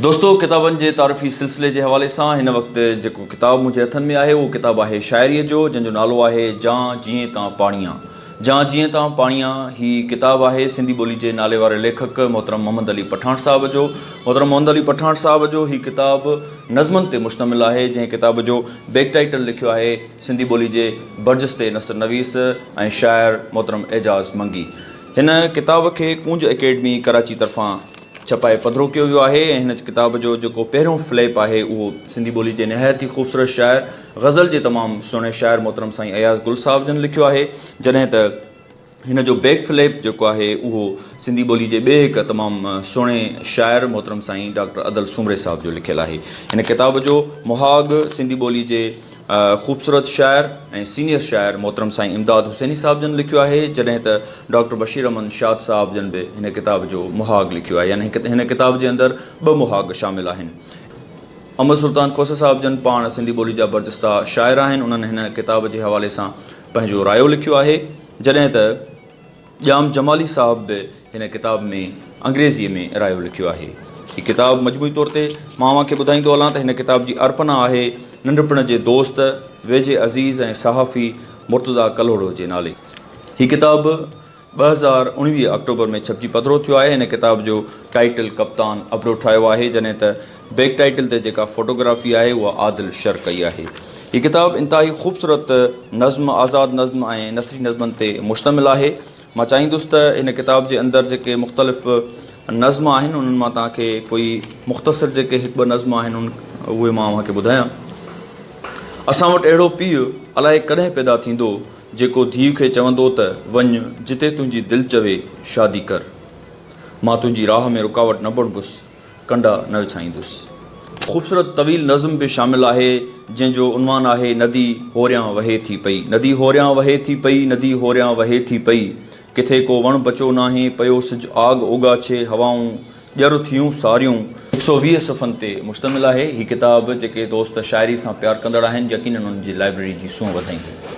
दोस्तों, किताबनि जे तारीफ़ी सिलसिले जे हवाले सां हिन वक़्तु जेको किताबु मुंहिंजे हथनि में आहे उहो किताबु आहे शाइरीअ जो, जंहिंजो नालो आहे जां जीअं तां पाणीअ। जां जीअं तां पाणीअ ही किताबु आहे सिंधी ॿोली जे नाले वारे लेखक मोहतरम मोहम्मद अली पठाण साहिब जो। मोहतरम मोहम्मद अली पठाण साहिब जो ही किताबु नज़्मनि ते मुश्तमिल आहे, जंहिं किताब जो बैक टाइटल लिखियो आहे सिंधी ॿोली जे बर्जस्ते नसर नवीस ऐं शाइर मोहतरम एजाज़ मंगी। हिन किताब खे कूंज अकेडमी कराची तरफ़ां छपाए पधिरो कयो वियो आहे ऐं हिन किताब जो जेको पहिरियों फ्लैप आहे उहो सिंधी ॿोली जे निहायत ई ख़ूबसूरत शाइर ग़ज़ल जे तमामु सुहिणे शाइर मोहतरम साईं अयाज़ गुल साहिब जन लिखियो आहे, जॾहिं त हिन जो बैक फ्लैप जेको आहे उहो सिंधी ॿोली जे ॿिए हिकु तमामु सुहिणे शाइर मोहतरम साईं डॉक्टर अदल सुमरे साहिब जो लिखियलु आहे। हिन किताब जो मुहाग सिंधी ॿोली जे ख़ूबसूरत शाइर ऐं सीनियर शाइर मोहतरम साईं इमदाद हुसैनी साहिब जन लिखियो आहे, जॾहिं त डॉक्टर बशीर अमन शाद साहिब जन बि हिन किताब जो मुहाग लिखियो आहे, यानी हिन किताब जे अंदरि 2 मुहाग शामिल आहिनि। अमर सुल्तान खोसा साहिब जन पाण सिंधी ॿोली जा बर्जस्ता शाइर आहिनि। उन्हनि हिन किताब जे हवाले सां पंहिंजो रायो लिखियो आहे, जॾहिं त ॼाम जमाली साहिब बि हिन किताब में अंग्रेज़ीअ में रायो लिखियो आहे। हीअ किताबु मजमूई तौर ते मां तव्हांखे ॿुधाईंदो हलां त हिन किताब जी अर्पना आहे नंढपण जे दोस्त वेझे अज़ीज़ ऐं सहाफ़ी मुर्तज़ा कलोड़ो जे नाले। हीअ किताबु 2019 अक्टूबर में छपजी पधिरो थियो आहे। हिन किताब जो टाइटल कप्तान अबरो ठाहियो आहे, जॾहिं त बैक टाइटल ते जेका फ़ोटोग्राफ़ी आहे उहा आदिल शर कई आहे। हीअ किताबु इंतिहाई ख़ूबसूरत नज़्म, आज़ाद नज़्म ऐं नसरी नज़्मनि ते मुश्तमिल आहे। मां चाहींदुसि त हिन किताब जे अंदरि जेके मुख़्तलिफ़ नज़्म आहिनि उन्हनि मां तव्हांखे कोई मुख़्तसिर जेके 1-2 नज़्म आहिनि उहे मां तव्हांखे ॿुधायां। असां वटि अहिड़ो पीउ अलाए कॾहिं पैदा थींदो जेको धीउ खे चवंदो त वञ जिते तुंहिंजी दिलि चवे शादी कर, मां तुंहिंजी राह में रुकावट न बणिबुसि, कंडा न विछाईंदुसि। ख़ूबसूरत तवील नज़्म बि शामिल आहे जंहिंजो उनवान आहे नदी होरियां वहे थी पई। नदी होरियां वहे थी पई, नदी होरियां वहे थी पई, किथे को वण बचो नाहे, पयो सिज आग उगाछे हवाऊं ॼर थियूं सारियूं। 120 सफ़नि ते मुश्तमिल आहे। हीअ किताबु जेके दोस्त शाइरी सां प्यारु कंदड़ आहिनि यकीनन उन्हनि जी लाइब्रेरी जी सूंहं वधाईंदी।